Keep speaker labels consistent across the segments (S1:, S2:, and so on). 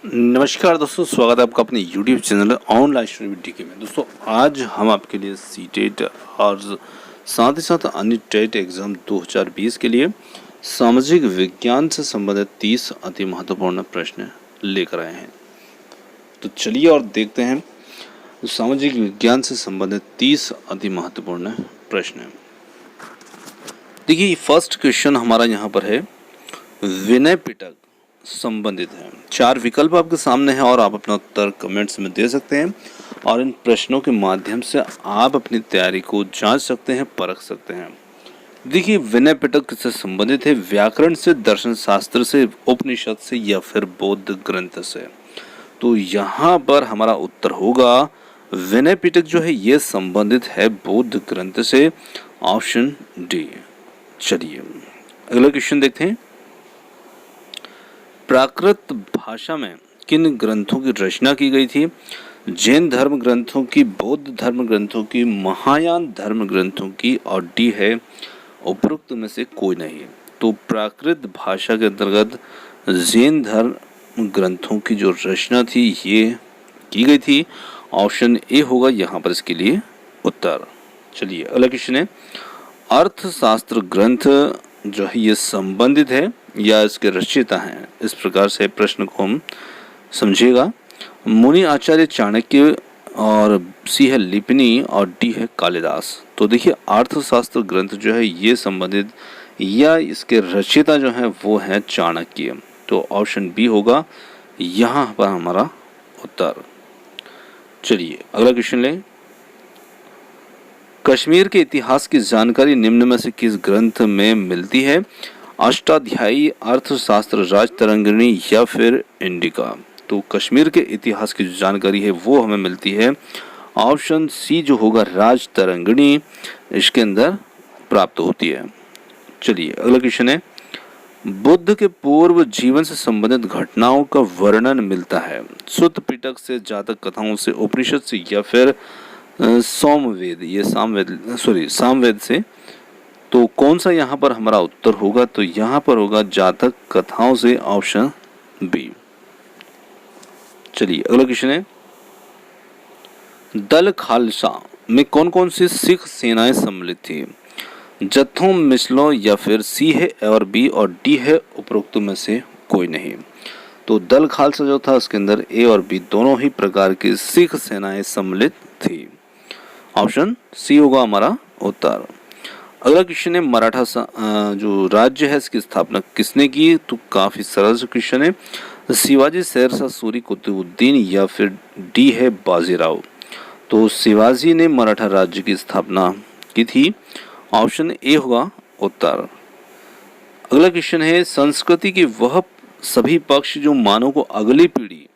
S1: नमस्कार दोस्तों, स्वागत है आपका अपने YouTube channel online study with DK में। दोस्तों आज हम आपके लिए सीटेट और साथ ही साथ अन्य टेट एग्ज़ाम 2020 के लिए सामाजिक विज्ञान से संबंधित 30 अति महत्वपूर्ण प्रश्न लेकर आए हैं। तो चलिए और देखते हैं सामाजिक विज्ञान से संबंधित 30 अति महत्वपूर्ण प्रश्न। देखिए फर्स्ट क्वेश्चन हमारा यहाँ पर है, विनय पिटक संबंधित है। 4 विकल्प आपके सामने हैं और आप अपना उत्तर कमेंट्स में दे सकते हैं और इन प्रश्नों के माध्यम से आप अपनी तैयारी को जांच सकते हैं, परख सकते हैं। देखिए विनय पिटक किससे संबंधित है? व्याकरण से, दर्शन शास्त्र से, उपनिषद से या फिर बौद्ध ग्रंथ से। तो यहाँ पर हमारा उत्तर होगा विनय पिटक जो है ये संबंधित है बौद्ध ग्रंथ से, ऑप्शन डी। चलिए अगला क्वेश्चन देखते हैं। प्राकृत भाषा में किन ग्रंथों की रचना की गई थी? जैन धर्म ग्रंथों की, बौद्ध धर्म ग्रंथों की, महायान धर्म ग्रंथों की, और डी है उपरोक्त में से कोई नहीं। तो प्राकृत भाषा के अंतर्गत जैन धर्म ग्रंथों की जो रचना थी ये की गई थी, ऑप्शन ए होगा यहाँ पर इसके लिए उत्तर। चलिए अगला क्वेश्चन है, अर्थशास्त्र ग्रंथ जो है ये संबंधित है या इसके रचयिता हैं? इस प्रकार से प्रश्न को हम समझिएगा। मुनि आचार्य चाणक्य, और सी है लिपिनी, और डी है कालिदास। तो देखिए अर्थशास्त्र ग्रंथ जो है ये संबंधित या इसके रचयिता जो है वो है चाणक्य। तो ऑप्शन बी होगा यहाँ पर हमारा उत्तर। चलिए अगला क्वेश्चन लें। कश्मीर के इतिहास की जानकारी निम्न में से किस ग्रंथ में मिलती है? अष्टाध्यायी, अर्थशास्त्र, राजतरंगिणी या फिर इंडिका। तो कश्मीर के इतिहास की जो जानकारी है वो हमें मिलती है ऑप्शन सी जो होगा राजतरंगिणी, इसके अंदर प्राप्त होती है। चलिए अगला क्वेश्चन है, बुद्ध के पूर्व जीवन से संबंधित घटनाओं का वर्णन मिलता है सुत्त पिटक से, जातक कथाओं से, उपनिषद से या फिर सामवेद से। तो कौन सा यहाँ पर हमारा उत्तर होगा? तो यहाँ पर होगा जातक कथाओं से, ऑप्शन बी। चलिए अगला क्वेश्चन है, दल खालसा में कौन कौन सी सिख सेनाएं सम्मिलित थी? जत्थों, मिसलों या फिर सी है और बी, और डी है उपरोक्त में से कोई नहीं। तो दल खालसा जो था उसके अंदर ए और बी दोनों ही प्रकार की सिख सेनाएं सम्मिलित थी, ऑप्शन सी होगा हमारा उत्तर। अगला क्वेश्चन है, मराठा जो राज्य है इसकी स्थापना किसने की? तो काफी सरल क्वेश्चन है, शिवाजी, शेरशाह सूरी, कुतुबुद्दीन या फिर डी है बाजीराव। तो शिवाजी ने मराठा राज्य की स्थापना की थी, ऑप्शन ए होगा उत्तर। अगला क्वेश्चन है, संस्कृति के वह सभी पक्ष जो मानव को अगली पीढ़ी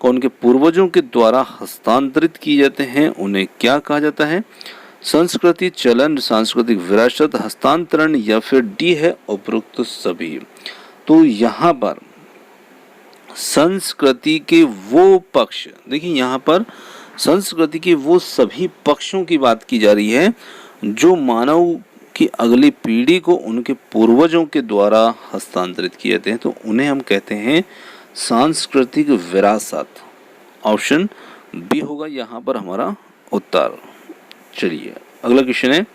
S1: को उनके पूर्वजों के द्वारा हस्तांतरित किए जाते हैं उन्हें क्या कहा जाता है? संस्कृति, चलन, सांस्कृतिक विरासत, हस्तांतरण या फिर डी है उपरोक्त सभी। तो यहाँ पर संस्कृति के वो पक्ष, देखिए यहाँ पर संस्कृति के वो सभी पक्षों की बात की जा रही है जो मानव की अगली पीढ़ी को उनके पूर्वजों के द्वारा हस्तांतरित किए जाते हैं, तो उन्हें हम कहते हैं सांस्कृतिक विरासत। ऑप्शन बी होगा यहाँ पर हमारा उत्तर। चलिए अगला क्वेश्चन है,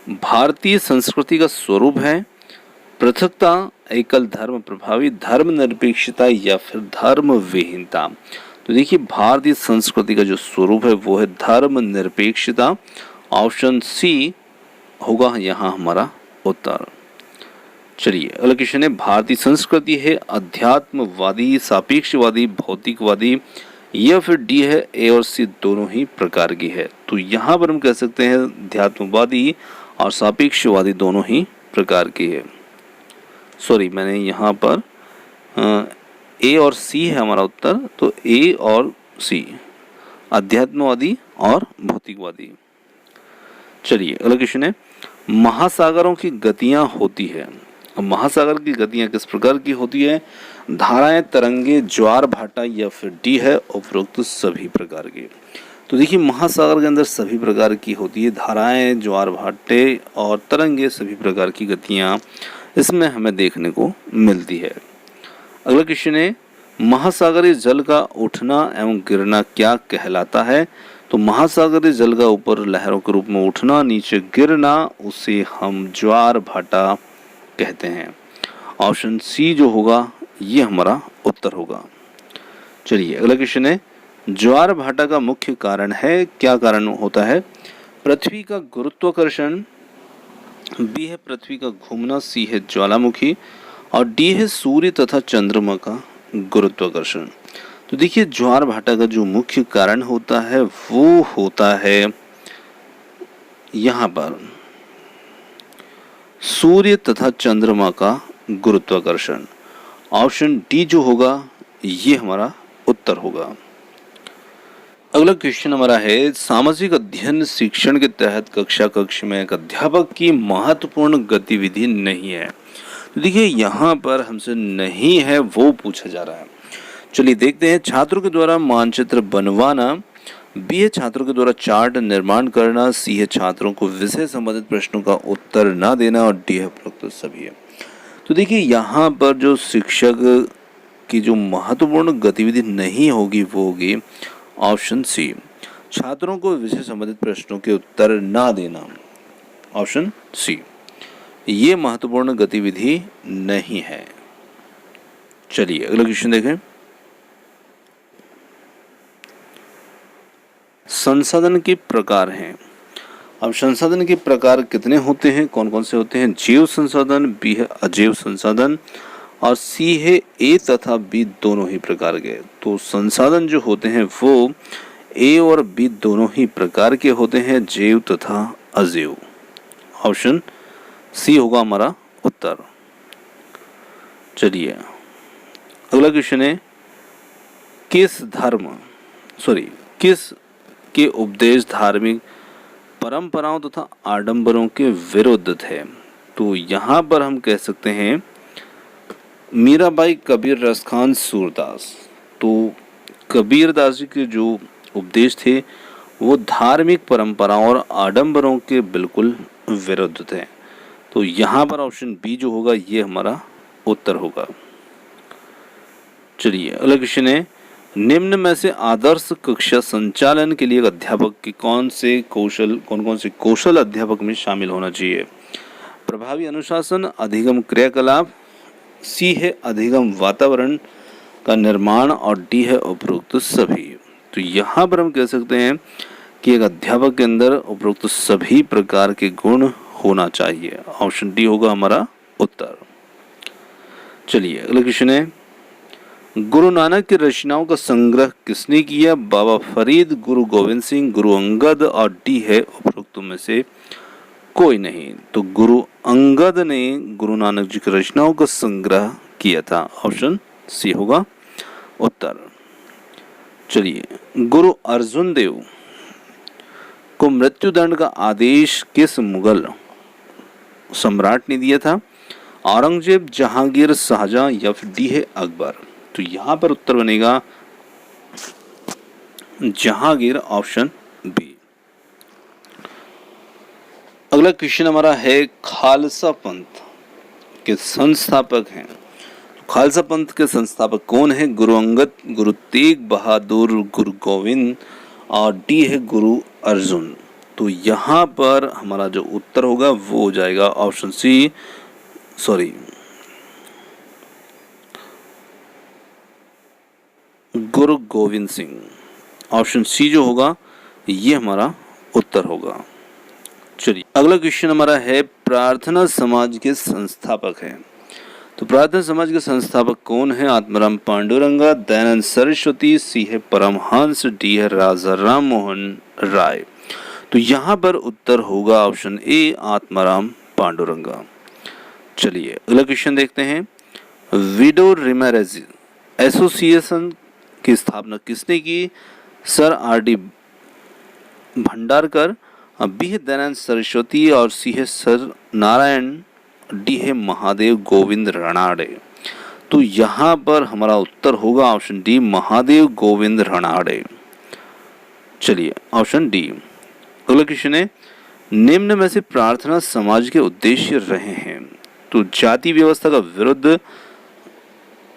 S1: भारतीय संस्कृति का स्वरूप है पृथकता, एकल धर्म प्रभावी, धर्मनिरपेक्षता या फिर धर्म विहीनता। तो देखिए भारतीय संस्कृति का जो स्वरूप है वो है धर्मनिरपेक्षता, ऑप्शन सी होगा यहाँ हमारा उत्तर। चलिए अगला क्वेश्चन है, भारतीय संस्कृति है अध्यात्मवादी, सापेक्षवादी, भौतिकवादी या फिर डी है ए और सी दोनों ही प्रकार की है। तो यहाँ पर हम कह सकते हैं अध्यात्मवादी और सापेक्षवादी दोनों ही प्रकार की है। सॉरी, मैंने यहाँ पर ए और सी है हमारा उत्तर, तो ए और सी अध्यात्मवादी और भौतिकवादी। चलिए अगला क्वेश्चन है, महासागरों की गतियां होती है। महासागर की गतियां किस प्रकार की होती है? धाराएं, तरंगे, ज्वार भाटा या फिर डी है उपरोक्त सभी प्रकार की। तो देखिए महासागर के अंदर सभी प्रकार की होती है, धाराएं, ज्वार भाटे और तरंगे, सभी प्रकार की गतियां इसमें हमें देखने को मिलती है। अगला क्वेश्चन है, महासागरीय जल का उठना एवं गिरना क्या कहलाता है? तो महासागरीय जल का ऊपर लहरों के रूप में उठना, नीचे गिरना, उसे हम ज्वार भाटा कहते हैं। ऑप्शन सी जो होगा ये हमारा उत्तर होगा। चलिए अगला क्वेश्चन है, ज्वार भाटा का मुख्य कारण है, क्या कारण होता है? पृथ्वी का गुरुत्वाकर्षण, बी है पृथ्वी का घूमना, सी है ज्वालामुखी और डी है सूर्य तथा चंद्रमा का गुरुत्वाकर्षण। तो देखिए ज्वार भाटा का जो मुख्य कारण होता है वो होता है यहाँ पर सूर्य तथा चंद्रमा का गुरुत्वाकर्षण। ऑप्शन डी जो होगा ये हमारा उत्तर होगा। अगला क्वेश्चन हमारा है, सामाजिक अध्ययन शिक्षण के तहत कक्ष में एक अध्यापक की महत्वपूर्ण गतिविधि नहीं है। तो देखिए यहाँ पर हमसे नहीं है वो पूछा जा रहा है। चलिए देखते हैं, छात्रों के द्वारा मानचित्र बनवाना, बी है छात्रों के द्वारा चार्ट निर्माण करना, सी है छात्रों को विषय संबंधित प्रश्नों का उत्तर न देना और डी है उपरोक्त सभी है। तो देखिए यहाँ पर जो शिक्षक की जो महत्वपूर्ण गतिविधि नहीं होगी वो होगी ऑप्शन सी, छात्रों को विषय संबंधित प्रश्नों के उत्तर ना देना। ऑप्शन सी, ये महत्वपूर्ण गतिविधि नहीं है। चलिए अगला क्वेश्चन देखें, संसाधन के प्रकार हैं। अब संसाधन के प्रकार कितने होते हैं, कौन कौन से होते हैं? जैव संसाधन, बी है अजैव संसाधन और सी है ए तथा बी दोनों ही प्रकार के। तो संसाधन जो होते हैं वो ए और बी दोनों ही प्रकार के होते हैं, जैव तथा अजैव। ऑप्शन सी होगा हमारा उत्तर। चलिए अगला क्वेश्चन है, किस के उपदेश धार्मिक परंपराओं तथा आडंबरों के विरुद्ध थे? तो यहाँ पर हम कह सकते हैं मीराबाई, कबीर रस खान, सूरदास। तो कबीरदास जी के जो उपदेश थे वो धार्मिक परंपराओं और आडंबरों के बिल्कुल विरुद्ध थे। तो यहाँ पर ऑप्शन बी जो होगा ये हमारा उत्तर होगा। चलिए अगला क्वेश्चन है, निम्न में से आदर्श कक्षा संचालन के लिए एक अध्यापक के कौन कौन से कौशल अध्यापक में शामिल होना चाहिए? प्रभावी अनुशासन, अधिगम क्रियाकलाप, सी है अधिगम वातावरण का निर्माण और डी है उपरोक्त सभी। तो यहाँ पर हम कह सकते हैं कि एक अध्यापक के अंदर उपरोक्त सभी प्रकार के गुण होना चाहिए। ऑप्शन डी होगा हमारा उत्तर। चलिए अगला क्वेश्चन है, गुरु नानक की रचनाओं का संग्रह किसने किया? बाबा फरीद, गुरु गोविंद सिंह, गुरु अंगद और डी है उपरोक्त में से कोई नहीं। तो गुरु अंगद ने गुरु नानक जी की रचनाओं का संग्रह किया था। ऑप्शन सी होगा उत्तर। चलिए, गुरु अर्जुन देव को मृत्युदंड का आदेश किस मुगल सम्राट ने दिया था? औरंगजेब, जहांगीर, शाहजहां या फिर डी है अकबर। तो यहाँ पर उत्तर बनेगा जहांगीर, ऑप्शन बी। अगला क्वेश्चन हमारा है, खालसा पंथ के संस्थापक हैं। खालसा पंथ के संस्थापक कौन है? गुरु अंगद, गुरु तेग बहादुर, गुरु गोविंद और डी है गुरु अर्जुन। तो यहाँ पर हमारा जो उत्तर होगा वो हो जाएगा ऑप्शन सी, गुरु गोविंद सिंह। ऑप्शन सी जो होगा ये हमारा उत्तर होगा। चलिए अगला क्वेश्चन हमारा है, प्रार्थना समाज के संस्थापक हैं। तो प्रार्थना समाज के संस्थापक कौन है? आत्माराम पांडुरंगा, दयानंद सरस्वती, सी है परमहंस, डी है राजा राम मोहन राय। तो यहाँ पर उत्तर होगा ऑप्शन ए, आत्माराम पांडुरंगा। चलिए अगला क्वेश्चन देखते हैं, विडो रिमेरेज एसोसिएशन की स्थापना किसने की? Sir R D Bhandarkar, B है दयानंद सरस्वती और सी है सर नारायण, डी है महादेव गोविंद रानाडे। तो यहाँ पर हमारा उत्तर होगा ऑप्शन डी, महादेव गोविंद रानाडे। चलिए ऑप्शन डी। अगला क्वेश्चन है, निम्न में से प्रार्थना समाज के उद्देश्य रहे हैं। तो जाति व्यवस्था का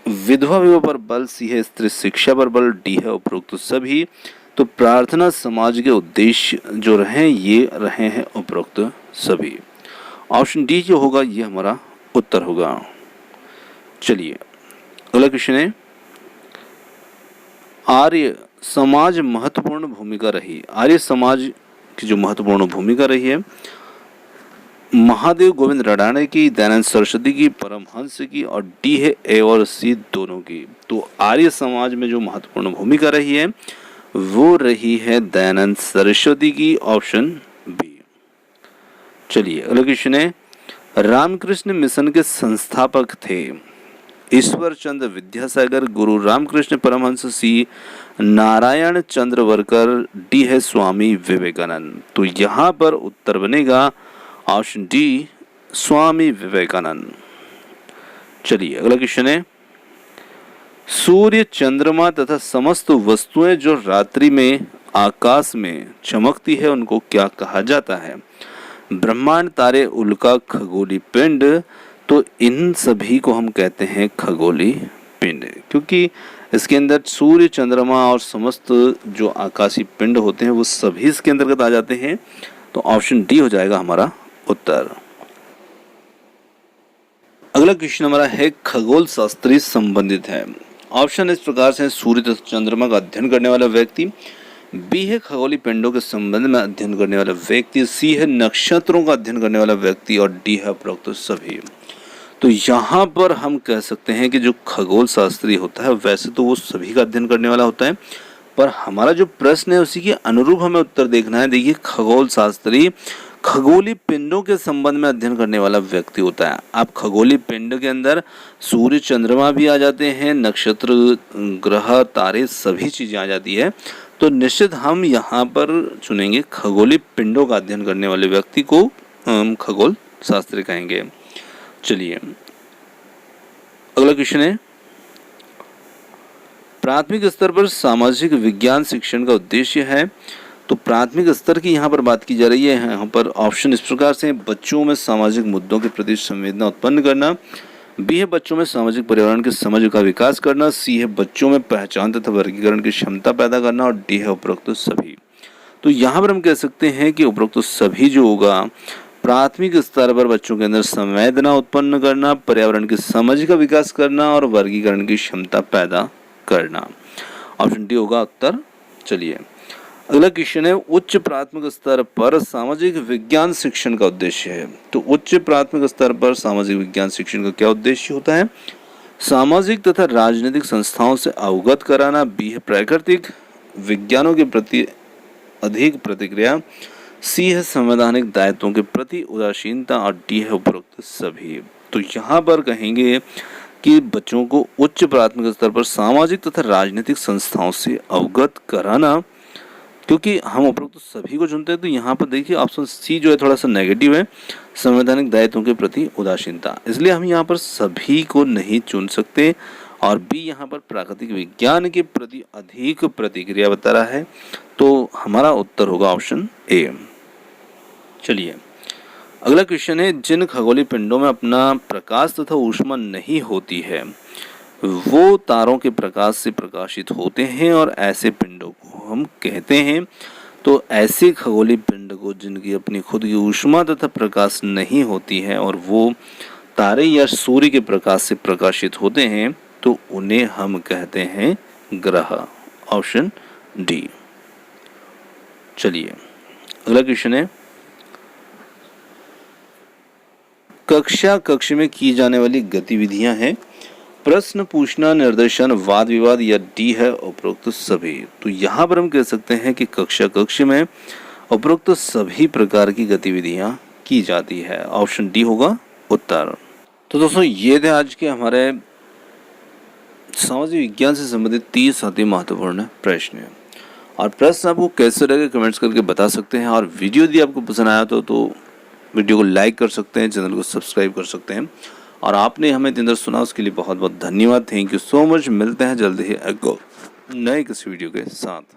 S1: विधवा विवाह पर बल, सी है स्त्री शिक्षा पर बल, डी है उपरोक्त सभी। तो प्रार्थना समाज के उद्देश्य जो रहे ये रहे हैं उपरोक्त सभी। ऑप्शन डी जो होगा ये हमारा उत्तर होगा। चलिए अगला क्वेश्चन है, आर्य समाज महत्वपूर्ण भूमिका रही। आर्य समाज की जो महत्वपूर्ण भूमिका रही है, महादेव गोविंद रडाणे की, दयानंद सरस्वती की, परमहंस की, और डी है ए और सी दोनों की। तो आर्य समाज में जो महत्वपूर्ण भूमिका रही है वो रही है दयानंद सरस्वती की, ऑप्शन बी। चलिए अगला क्वेश्चन है, रामकृष्ण मिशन के संस्थापक थे। ईश्वर चंद्र विद्यासागर, गुरु रामकृष्ण परमहंस, सी नारायण चंद्र वर्कर, डी है स्वामी विवेकानंद। तो यहाँ पर उत्तर बनेगा ऑप्शन डी स्वामी विवेकानंद। चलिए अगला क्वेश्चन है, सूर्य चंद्रमा तथा समस्त वस्तुएं जो रात्रि में आकाश में चमकती है उनको क्या कहा जाता है। ब्रह्मांड, तारे, उल्का, खगोली पिंड। तो इन सभी को हम कहते हैं खगोली पिंड, क्योंकि इसके अंदर सूर्य चंद्रमा और समस्त जो आकाशीय पिंड होते हैं वो सभी इसके अंतर्गत आ जाते हैं। तो ऑप्शन डी हो जाएगा हमारा उत्तर। अगला क्वेश्चन हमारा है खगोल शास्त्री संबंधित है। ऑप्शन इस प्रकार से, सूर्य तथा चंद्रमा का अध्ययन करने वाला व्यक्ति, बी है खगोलीय पिंडों के संबंध में अध्ययन करने वाला व्यक्ति, सी है नक्षत्रों का अध्ययन करने वाला व्यक्ति, और डी है उपरोक्त सभी। तो यहाँ पर हम कह सकते हैं कि जो खगोल शास्त्री होता है वैसे तो वो सभी का अध्ययन करने वाला होता है, पर हमारा जो प्रश्न है उसी के अनुरूप हमें उत्तर देखना है। देखिए खगोल शास्त्री खगोलीय पिंडों के संबंध में अध्ययन करने वाला व्यक्ति होता है। आप खगोलीय पिंड के अंदर सूर्य चंद्रमा भी आ जाते हैं, नक्षत्र ग्रह तारे सभी चीजें आ जाती है। तो निश्चित हम यहाँ पर चुनेंगे खगोलीय पिंडों का अध्ययन करने वाले व्यक्ति को खगोल शास्त्री कहेंगे। चलिए अगला क्वेश्चन है, प्राथमिक स्तर पर सामाजिक विज्ञान शिक्षण का उद्देश्य है। तो प्राथमिक स्तर की यहाँ पर बात की जा रही है। यहाँ पर ऑप्शन इस प्रकार से, बच्चों में सामाजिक मुद्दों के प्रति संवेदना उत्पन्न करना, बी है बच्चों में सामाजिक पर्यावरण की समझ का विकास करना, सी है बच्चों में पहचान तथा वर्गीकरण की क्षमता पैदा करना, और डी है उपरोक्त सभी। तो यहाँ पर हम कह सकते हैं कि उपरोक्त सभी जो होगा प्राथमिक स्तर पर बच्चों के अंदर संवेदना उत्पन्न करना, पर्यावरण की समझ का विकास करना और वर्गीकरण की क्षमता पैदा करना। ऑप्शन डी होगा उत्तर। चलिए अगला क्वेश्चन है, उच्च प्राथमिक स्तर पर सामाजिक विज्ञान शिक्षण का उद्देश्य है। तो उच्च प्राथमिक स्तर पर सामाजिक विज्ञान शिक्षण का क्या उद्देश्य होता है। सामाजिक तथा राजनीतिक संस्थाओं से अवगत कराना, बी है प्राकृतिक विज्ञानों के प्रति अधिक प्रतिक्रिया, सी है संवैधानिक दायित्वों के प्रति उदासीनता, और डी है उपरोक्त सभी। तो यहाँ पर कहेंगे कि बच्चों को उच्च प्राथमिक स्तर पर सामाजिक तथा राजनीतिक संस्थाओं से अवगत कराना, क्योंकि हम उपरोक्त सभी को चुनते हैं। तो यहाँ पर देखिए ऑप्शन सी जो है थोड़ा सा नेगेटिव है, संवैधानिक दायित्वों के प्रति उदासीनता, इसलिए हम यहाँ पर सभी को नहीं चुन सकते। और बी यहाँ पर प्राकृतिक विज्ञान के प्रति अधिक प्रतिक्रिया बता रहा है। तो हमारा उत्तर होगा ऑप्शन ए। चलिए अगला क्वेश्चन है, जिन खगोलीय पिंडों में अपना प्रकाश तथा ऊष्मा नहीं होती है वो तारों के प्रकाश से प्रकाशित होते हैं और ऐसे पिंडों को हम कहते हैं। तो ऐसे खगोलीय पिंड को जिनकी अपनी खुद की ऊष्मा तथा प्रकाश नहीं होती है और वो तारे या सूर्य के प्रकाश से प्रकाशित होते हैं तो उन्हें हम कहते हैं ग्रह। Option D. चलिए अगला क्वेश्चन है, कक्ष में की जाने वाली गतिविधियां हैं प्रश्न पूछना, निर्देशन, वाद विवाद, या डी है उपरोक्त सभी। तो यहाँ पर हम कह सकते हैं कि कक्ष में उपरोक्त सभी प्रकार की गतिविधियां की जाती है। ऑप्शन डी होगा उत्तर। तो दोस्तों ये थे आज के हमारे सामाजिक विज्ञान से संबंधित 30 अति महत्वपूर्ण प्रश्न। और प्रश्न आपको कैसे लगे कमेंट्स करके बता सकते हैं। और वीडियो यदि आपको पसंद आया तो वीडियो को लाइक कर सकते हैं, चैनल को सब्सक्राइब कर सकते हैं। और आपने हमें इतनी देर सुना उसके लिए बहुत बहुत धन्यवाद। Thank you so much. मिलते हैं जल्दी ही एक नए किसी वीडियो के साथ।